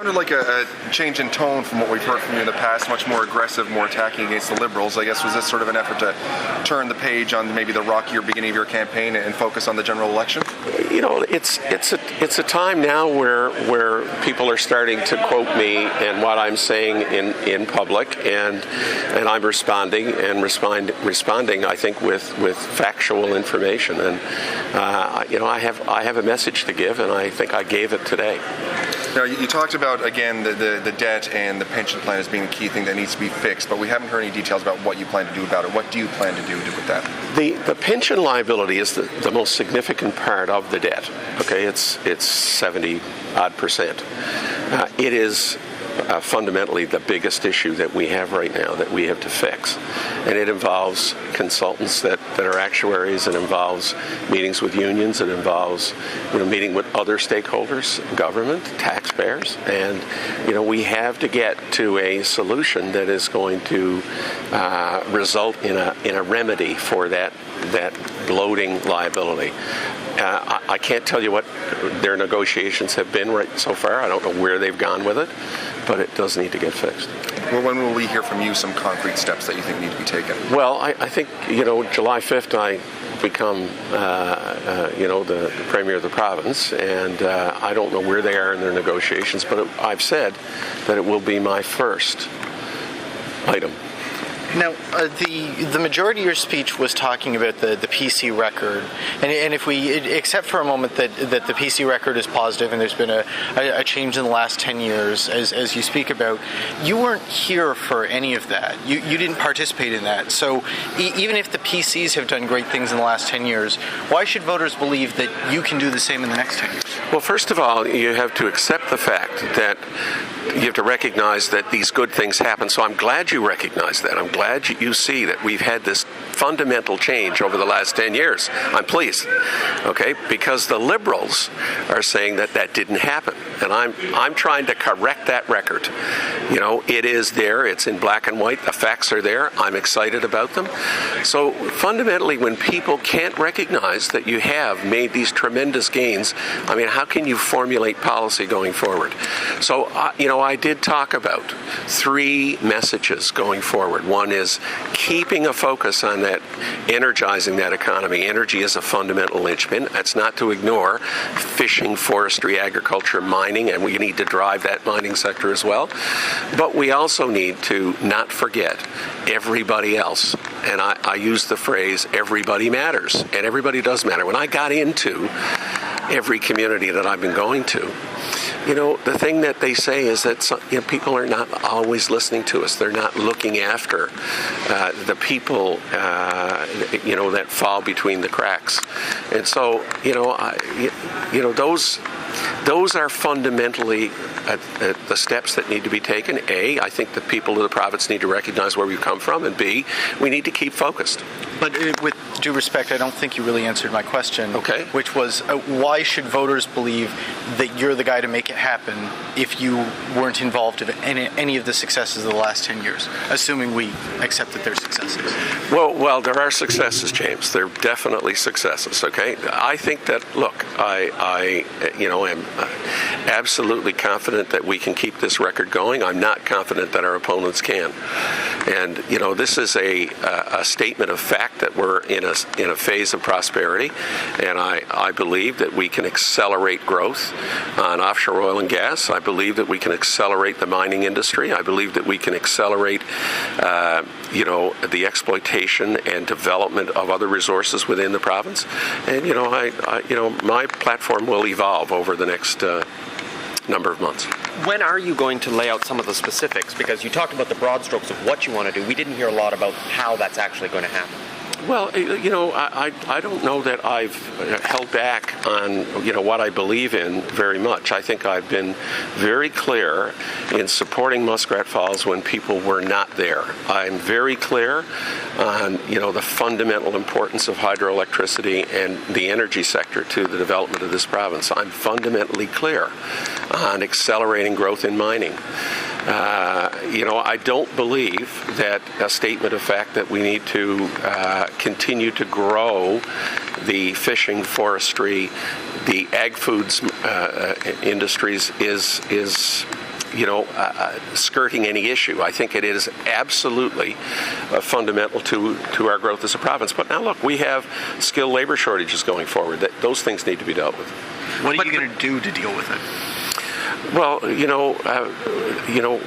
Sounded like a change in tone from what we've heard from you in the past, much more aggressive, more attacking against the Liberals. I guess was this sort of an effort to turn the page on maybe the rockier beginning of your campaign and focus on the general election? You know, it's a time now where people are starting to quote me and what I'm saying in public, and I'm responding, I think, with factual information. And I have a message to give, and I think I gave it today. Now, you talked about, again, the debt and the pension plan as being the key thing that needs to be fixed, but we haven't heard any details about what you plan to do about it. What do you plan to do with that? The pension liability is the most significant part of the debt. Okay, it's 70-odd%. It is fundamentally the biggest issue that we have right now that we have to fix. And it involves consultants that are actuaries. It involves meetings with unions. It involves meeting with other stakeholders, government, taxpayers. And we have to get to a solution that is going to result in a remedy for that bloating liability. I can't tell you what their negotiations have been right so far. I don't know where they've gone with it, but it does need to get fixed. Well, when will we hear from you some concrete steps that you think need to be taken? Well, I think, July 5th I become, the Premier of the province, and I don't know where they are in their negotiations, but I've said that it will be my first item. Now, the majority of your speech was talking about the PC record, and if we accept for a moment that the PC record is positive and there's been a change in the last 10 years, as you speak about, you weren't here for any of that. You didn't participate in that. So even if the PCs have done great things in the last 10 years, why should voters believe that you can do the same in the next 10 years? Well, first of all, you have to accept the fact that you have to recognize that these good things happen. So I'm glad you recognize that. I'm glad you see that we've had this fundamental change over the last 10 years. I'm pleased, okay? Because the Liberals are saying that didn't happen. And I'm trying to correct that record. It is there. It's in black and white. The facts are there. I'm excited about them. So fundamentally, when people can't recognize that you have made these tremendous gains, how can you formulate policy going forward? So, I did talk about 3 messages going forward. One is keeping a focus on that, energizing that economy. Energy is a fundamental linchpin. That's not to ignore fishing, forestry, agriculture, mining, and we need to drive that mining sector as well. But we also need to not forget everybody else. And I use the phrase, everybody matters. And everybody does matter. When I got into every community that I've been going to, the thing that they say is that people are not always listening to us. They're not looking after the people, that fall between the cracks. And so, those are fundamentally the steps that need to be taken. A, I think the people of the province need to recognize where we've come from, and B, we need to keep focused. But with due respect, I don't think you really answered my question, okay, which was why should voters believe that you're the guy to make it happen if you weren't involved in any of the successes of the last 10 years, assuming we accept that they're successes? Well, there are successes, James. There are definitely successes, okay? I think that, look, I am absolutely confident that we can keep this record going. I'm not confident that our opponents can. And, this is a statement of fact that we're in a phase of prosperity, and I believe that we can accelerate growth on offshore oil and gas. I believe that we can accelerate the mining industry. I believe that we can accelerate, the exploitation and development of other resources within the province. And, my platform will evolve over the next number of months. When are you going to lay out some of the specifics? Because you talked about the broad strokes of what you want to do. We didn't hear a lot about how that's actually going to happen. Well, I don't know that I've held back on, what I believe in very much. I think I've been very clear in supporting Muskrat Falls when people were not there. I'm very clear on, the fundamental importance of hydroelectricity and the energy sector to the development of this province. I'm fundamentally clear on accelerating growth in mining. I don't believe that a statement of fact that we need to continue to grow the fishing, forestry, the ag foods industries is skirting any issue. I think it is absolutely fundamental to our growth as a province. But now look, we have skilled labor shortages going forward. Those things need to be dealt with. What are you going to do to deal with it? Well,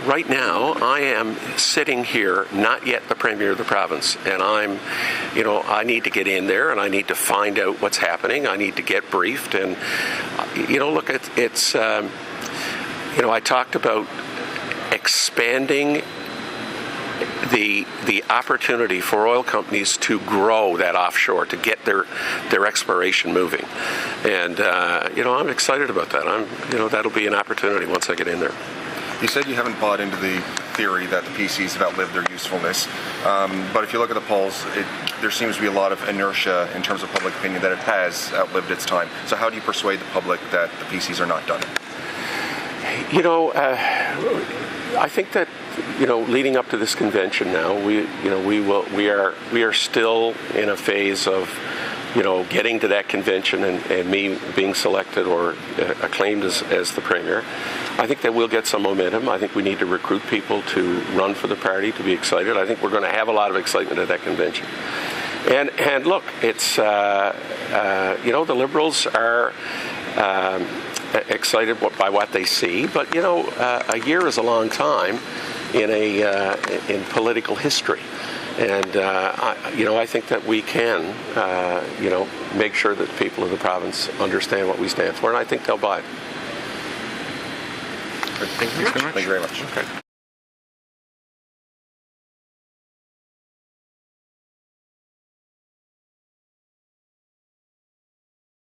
right now I am sitting here, not yet the Premier of the province, and I need to get in there and I need to find out what's happening. I need to get briefed, and look, it's I talked about expanding the opportunity for oil companies to grow that offshore, to get their exploration moving, and I'm excited about that. That'll be an opportunity once I get in there. You said you haven't bought into the theory that the PCs have outlived their usefulness, but if you look at the polls, there seems to be a lot of inertia in terms of public opinion that it has outlived its time. So how do you persuade the public that the PCs are not done? I think that leading up to this convention now, we are still in a phase of getting to that convention and me being selected or acclaimed as the Premier. I think that we'll get some momentum. I think we need to recruit people to run for the party, to be excited. I think we're going to have a lot of excitement at that convention. And look, it's the Liberals are excited by what they see, but a year is a long time in political history, and I think that we can make sure that the people of the province understand what we stand for, and I think they'll buy it. Thank you very much. Okay.